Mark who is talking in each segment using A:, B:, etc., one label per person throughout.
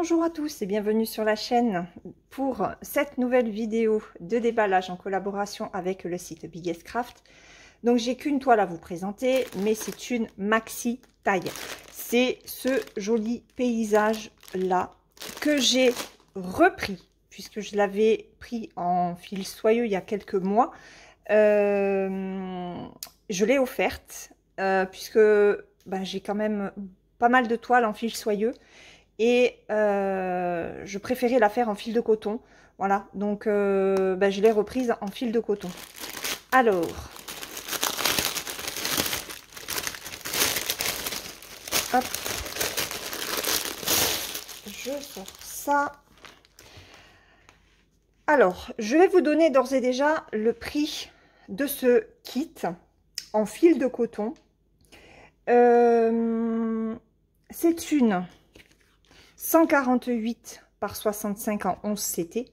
A: Bonjour à tous et bienvenue sur la chaîne pour cette nouvelle vidéo de déballage en collaboration avec le site Biggest Craft. Donc j'ai qu'une toile à vous présenter, mais c'est une maxi taille. C'est ce joli paysage là que j'ai repris puisque je l'avais pris en fil soyeux il y a quelques mois. Je l'ai offerte puisque j'ai quand même pas mal de toiles en fil soyeux. Et je préférais la faire en fil de coton. Voilà, donc je l'ai reprise en fil de coton. Alors, hop, je sors ça. Alors, je vais vous donner d'ores et déjà le prix de ce kit en fil de coton. C'est une 148 par 65 en 11 CT.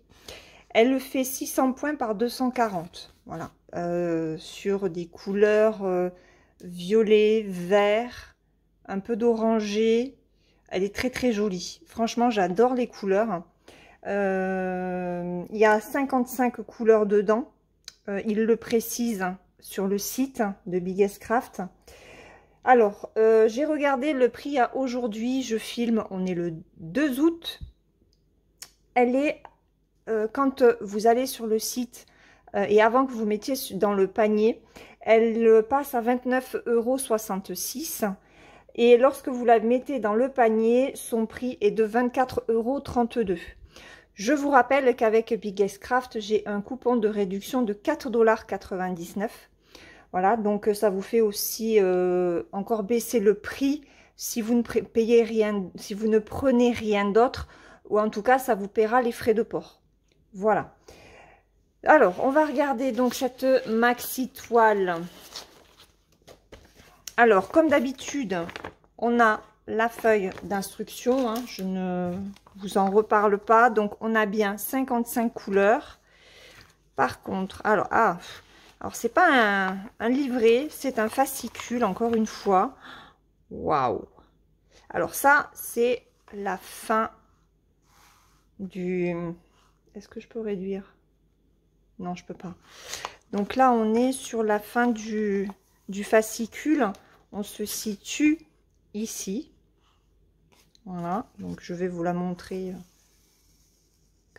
A: Elle fait 600 points par 240. Voilà. Sur des couleurs violet, vert, un peu d'orangé. Elle est très très jolie. Franchement, j'adore les couleurs. Il y a 55 couleurs dedans. Il le précise sur le site de Biggest Craft. Alors, j'ai regardé le prix à aujourd'hui, je filme, on est le 2 août. Elle est, quand vous allez sur le site et avant que vous mettiez dans le panier, elle passe à 29,66 €. Et lorsque vous la mettez dans le panier, son prix est de 24,32 €. Je vous rappelle qu'avec Biggest Craft, j'ai un coupon de réduction de 4,99 $. Voilà, donc ça vous fait aussi encore baisser le prix si vous ne payez rien, si vous ne prenez rien d'autre, ou en tout cas ça vous paiera les frais de port. Voilà. Alors, on va regarder donc cette maxi toile. Alors, comme d'habitude, on a la feuille d'instruction, hein, je ne vous en reparle pas. Donc, on a bien 55 couleurs. Par contre, alors c'est pas un livret, c'est un fascicule, encore une fois. Waouh! Alors ça, c'est la fin du... Est-ce que je peux réduire? Non, je peux pas. Donc là, on est sur la fin du fascicule. On se situe ici. Voilà, donc je vais vous la montrer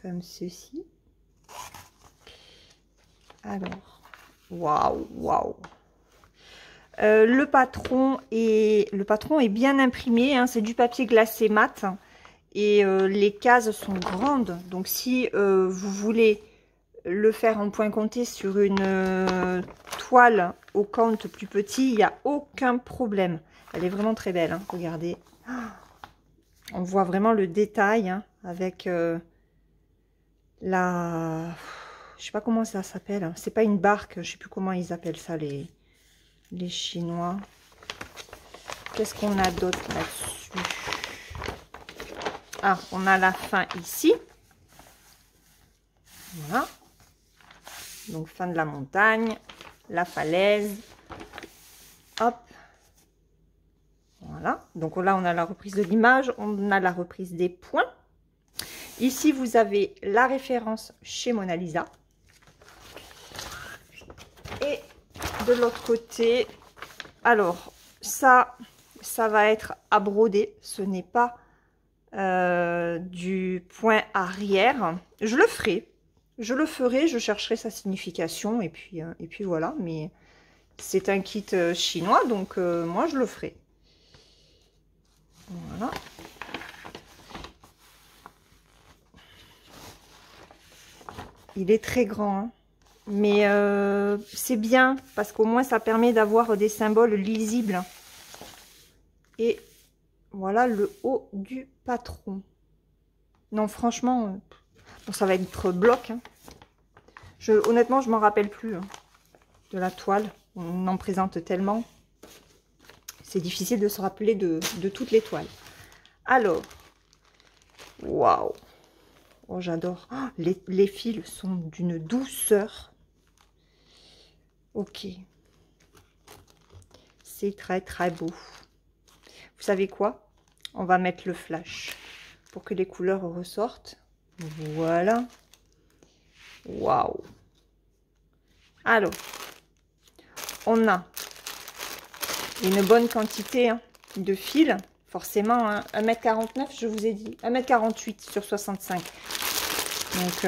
A: comme ceci. Alors... Waouh, waouh. Le patron est bien imprimé, hein, c'est du papier glacé mat et les cases sont grandes. Donc si vous voulez le faire en point compté sur une toile au compte plus petit, il n'y a aucun problème. Elle est vraiment très belle, hein, regardez. On voit vraiment le détail, hein, avec la... Je sais pas comment ça s'appelle. C'est pas une barque, je sais plus comment ils appellent ça les Chinois. Qu'est-ce qu'on a d'autre là-dessus? Ah, on a la fin ici. Voilà. Donc fin de la montagne, la falaise. Hop. Voilà. Donc là, on a la reprise de l'image, on a la reprise des points. Ici, vous avez la référence chez Mona Lisa. Et de l'autre côté, alors ça va être à broder, ce n'est pas du point arrière. Je le ferai, je chercherai sa signification et puis voilà. Mais c'est un kit chinois, donc moi je le ferai. Voilà. Il est très grand, hein. Mais c'est bien parce qu'au moins ça permet d'avoir des symboles lisibles. Et voilà le haut du patron. Non, franchement, bon, ça va être bloc, hein. Honnêtement, je m'en rappelle plus, hein, de la toile. On en présente tellement. C'est difficile de se rappeler de toutes les toiles. Alors, waouh! Oh, j'adore. Oh, les fils sont d'une douceur. Ok. C'est très très beau. Vous savez quoi? On va mettre le flash. pour que les couleurs ressortent. Voilà. Waouh. Alors, on a une bonne quantité hein, de fil. Forcément, hein, 1,49 m, je vous ai dit. 1,48 m sur 65. Donc,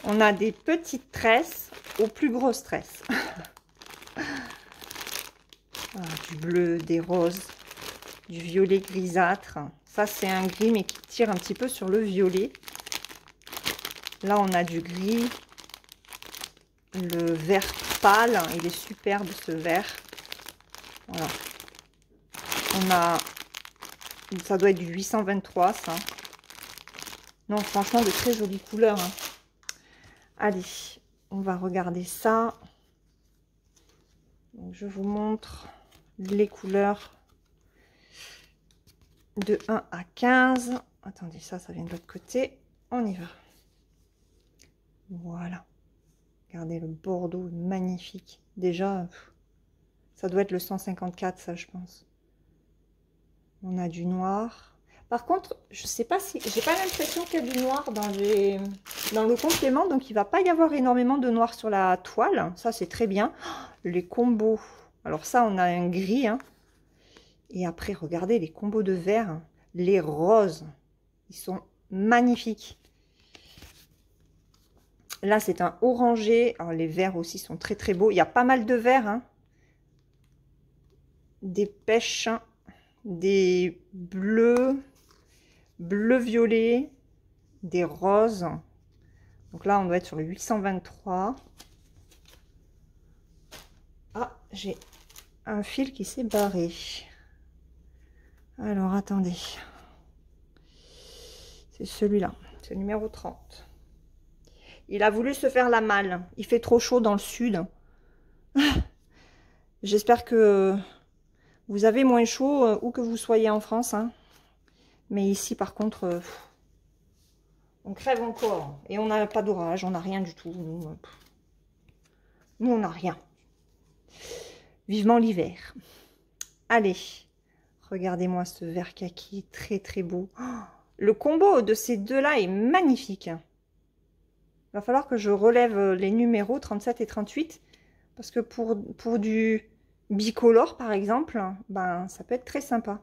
A: on a des petites tresses aux plus grosses tresses. Ah, du bleu, des roses, du violet grisâtre. Ça, c'est un gris, mais qui tire un petit peu sur le violet. Là, on a du gris. Le vert pâle, il est superbe, ce vert. Voilà. On a... Ça doit être du 823, ça. Non, franchement, de très jolies couleurs. Hein. Allez, on va regarder ça. Donc, je vous montre les couleurs de 1 à 15. Attendez, ça vient de l'autre côté. On y va. Voilà. Regardez le bordeaux, magnifique. Déjà, ça doit être le 154, ça, je pense. On a du noir. Par contre, je sais pas si... J'ai pas l'impression qu'il y a du noir dans le complément. Donc, il va pas y avoir énormément de noir sur la toile. Ça, c'est très bien. Les combos. Alors ça, on a un gris. Hein. Et après, regardez les combos de vert. Hein. Les roses. Ils sont magnifiques. Là, c'est un orangé. Alors, les verts aussi sont très, très beaux. Il y a pas mal de verts. Hein. Des pêches. Des bleus. Bleu-violet. Des roses. Donc là, on doit être sur le 823. Ah, j'ai un fil qui s'est barré. Alors, attendez. C'est celui-là. C'est le numéro 30. Il a voulu se faire la malle. Il fait trop chaud dans le sud. J'espère que vous avez moins chaud où que vous soyez en France. Hein. Mais ici, par contre, on crève encore. Et on n'a pas d'orage. On n'a rien du tout. Nous on n'a rien. Vivement l'hiver. Allez. Regardez-moi ce vert kaki. Très, très beau. Oh, le combo de ces deux-là est magnifique. Il va falloir que je relève les numéros 37 et 38. Parce que pour du bicolore, par exemple, ben, ça peut être très sympa.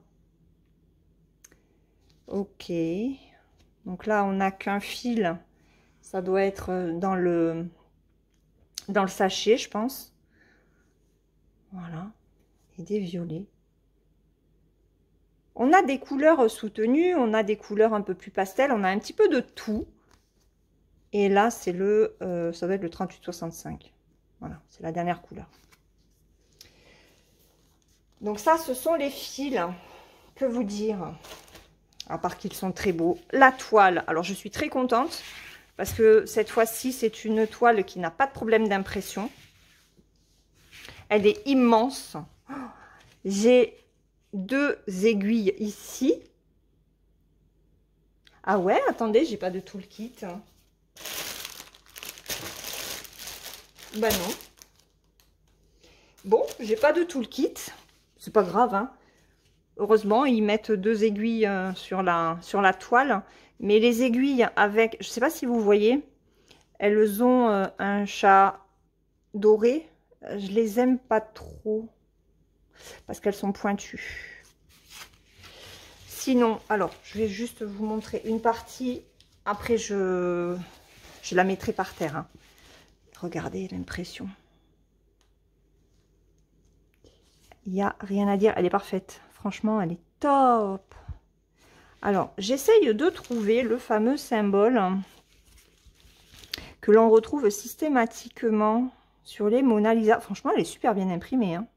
A: Ok. Donc là, on n'a qu'un fil. Ça doit être dans le sachet, je pense. Voilà. Et des violets. On a des couleurs soutenues, on a des couleurs un peu plus pastel, on a un petit peu de tout. Et là, c'est ça doit être le 38-65. Voilà, c'est la dernière couleur. Donc ça, ce sont les fils. Que vous dire? À part qu'ils sont très beaux. La toile, alors je suis très contente. Parce que cette fois-ci, c'est une toile qui n'a pas de problème d'impression. Elle est immense. J'ai 2 aiguilles ici. Ah ouais, attendez, j'ai pas de tout le kit. Bah non. Bon, j'ai pas de tout le kit. C'est pas grave, hein. Heureusement, ils mettent 2 aiguilles sur la toile. Mais les aiguilles avec, je sais pas si vous voyez, elles ont un chat doré. Je les aime pas trop. Parce qu'elles sont pointues. Sinon, alors, je vais juste vous montrer une partie. Après, je la mettrai par terre. Hein. Regardez l'impression. Il n'y a rien à dire. Elle est parfaite. Franchement, elle est top. Alors, j'essaye de trouver le fameux symbole que l'on retrouve systématiquement sur les Mona Lisa. Franchement, elle est super bien imprimée. Hein.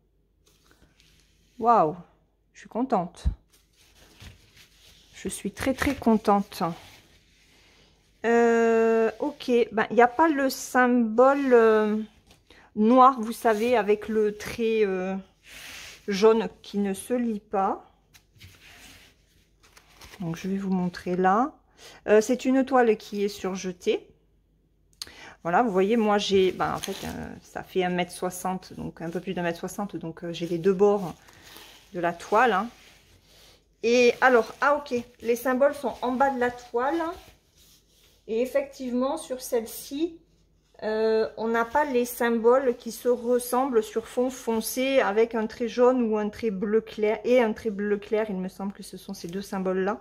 A: Waouh, je suis contente. Je suis très très contente. Ok, ben, il n'y a pas le symbole noir, vous savez, avec le trait jaune qui ne se lit pas. Donc je vais vous montrer là. C'est une toile qui est surjetée. Voilà, vous voyez, moi j'ai, ben, en fait, ça fait 1,60 m, donc un peu plus d'1,60 m, donc j'ai les 2 bords de la toile. Hein. Et alors, ah ok, les symboles sont en bas de la toile. Et effectivement, sur celle-ci, on n'a pas les symboles qui se ressemblent sur fond foncé avec un trait jaune ou un trait bleu clair et un trait bleu clair. Il me semble que ce sont ces deux symboles-là.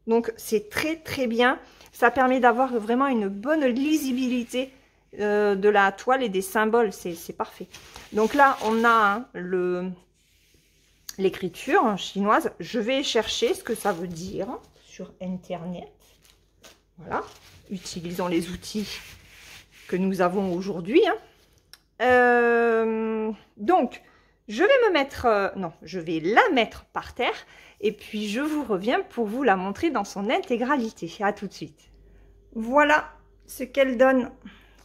A: Donc, c'est très très bien. Ça permet d'avoir vraiment une bonne lisibilité de la toile et des symboles. C'est parfait. Donc là, on a l'écriture chinoise. Je vais chercher ce que ça veut dire sur Internet. Voilà. Utilisons les outils que nous avons aujourd'hui. Donc, je vais me mettre... non, je vais la mettre par terre. Et puis, je vous reviens pour vous la montrer dans son intégralité. À tout de suite. Voilà ce qu'elle donne.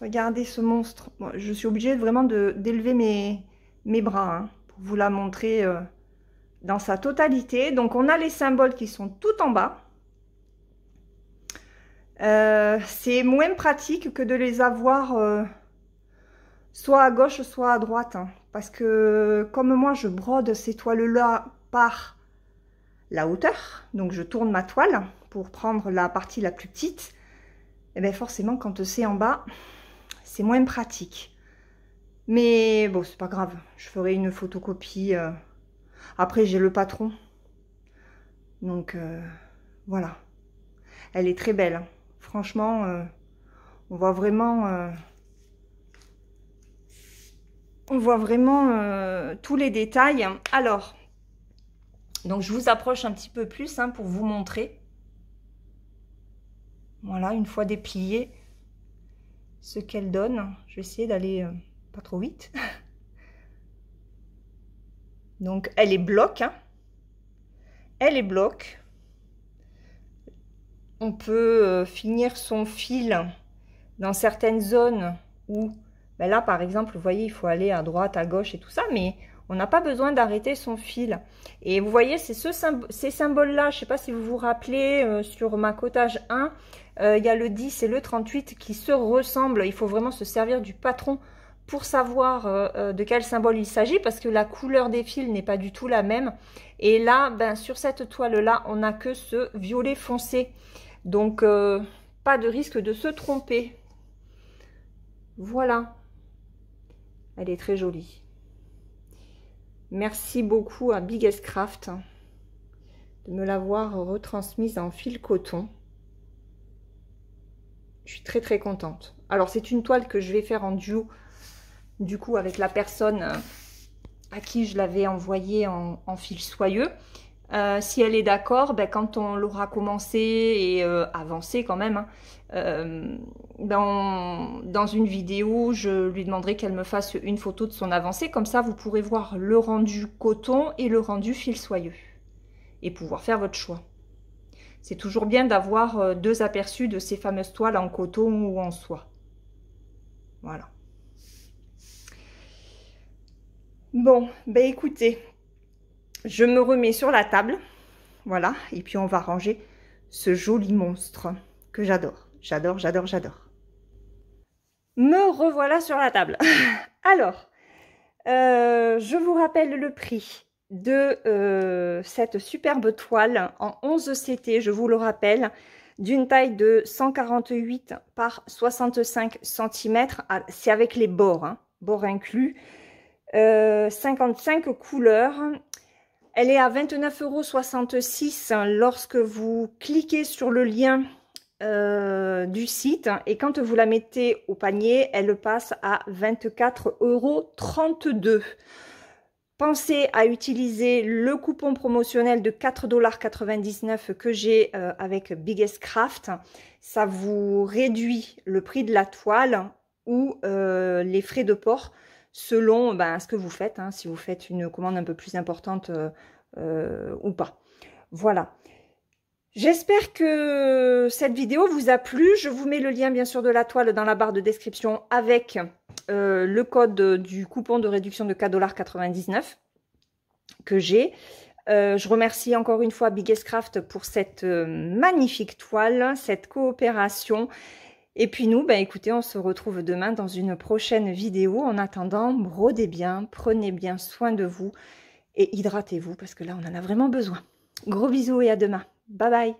A: Regardez ce monstre. Bon, je suis obligée vraiment d'élever mes bras hein, pour vous la montrer dans sa totalité. Donc, on a les symboles qui sont tout en bas. C'est moins pratique que de les avoir soit à gauche, soit à droite. Hein, parce que comme moi, je brode ces toiles-là par la hauteur. Donc, je tourne ma toile pour prendre la partie la plus petite. Et bien forcément, quand c'est en bas, c'est moins pratique. Mais bon, c'est pas grave. Je ferai une photocopie. Après, j'ai le patron. Donc, voilà. Elle est très belle. Hein. Franchement, on voit vraiment... tous les détails. Alors, donc je vous approche un petit peu plus hein, pour vous montrer. Voilà, une fois dépliée, ce qu'elle donne. Je vais essayer d'aller pas trop vite. Donc, elle est bloc. Hein. Elle est bloc. On peut finir son fil dans certaines zones où, ben là par exemple, vous voyez, il faut aller à droite, à gauche et tout ça, mais on n'a pas besoin d'arrêter son fil. Et vous voyez, c'est ces symboles-là, je ne sais pas si vous vous rappelez, sur ma cottage 1, il y a le 10 et le 38 qui se ressemblent. Il faut vraiment se servir du patron pour savoir de quel symbole il s'agit, parce que la couleur des fils n'est pas du tout la même. Et là, ben, sur cette toile-là, on n'a que ce violet foncé. Donc, pas de risque de se tromper. Voilà. Elle est très jolie. Merci beaucoup à Biggest Craft de me l'avoir retransmise en fil coton. Je suis très très contente. Alors, c'est une toile que je vais faire en duo, du coup, avec la personne à qui je l'avais envoyée en fil soyeux. Si elle est d'accord, ben, quand on l'aura commencé et avancé quand même, hein, dans une vidéo, je lui demanderai qu'elle me fasse une photo de son avancée. Comme ça, vous pourrez voir le rendu coton et le rendu fil soyeux. Et pouvoir faire votre choix. C'est toujours bien d'avoir deux aperçus de ces fameuses toiles en coton ou en soie. Voilà. Bon, ben écoutez... Je me remets sur la table, voilà, et puis on va ranger ce joli monstre que j'adore. J'adore, j'adore, j'adore. Me revoilà sur la table. Alors, je vous rappelle le prix de cette superbe toile en 11 CT, je vous le rappelle, d'une taille de 148 par 65 cm, c'est avec les bords, hein, bords inclus, 55 couleurs. Elle est à 29,66 € lorsque vous cliquez sur le lien du site. Et quand vous la mettez au panier, elle passe à 24,32 €. Pensez à utiliser le coupon promotionnel de 4,99 € que j'ai avec Biggest Craft. Ça vous réduit le prix de la toile ou les frais de port, selon ce que vous faites, hein, si vous faites une commande un peu plus importante ou pas. Voilà. J'espère que cette vidéo vous a plu. Je vous mets le lien bien sûr de la toile dans la barre de description avec le code du coupon de réduction de 4,99 € que j'ai. Je remercie encore une fois Biggest Craft pour cette magnifique toile, cette coopération. Et puis nous, écoutez, on se retrouve demain dans une prochaine vidéo. En attendant, brodez bien, prenez bien soin de vous et hydratez-vous parce que là, on en a vraiment besoin. Gros bisous et à demain. Bye bye.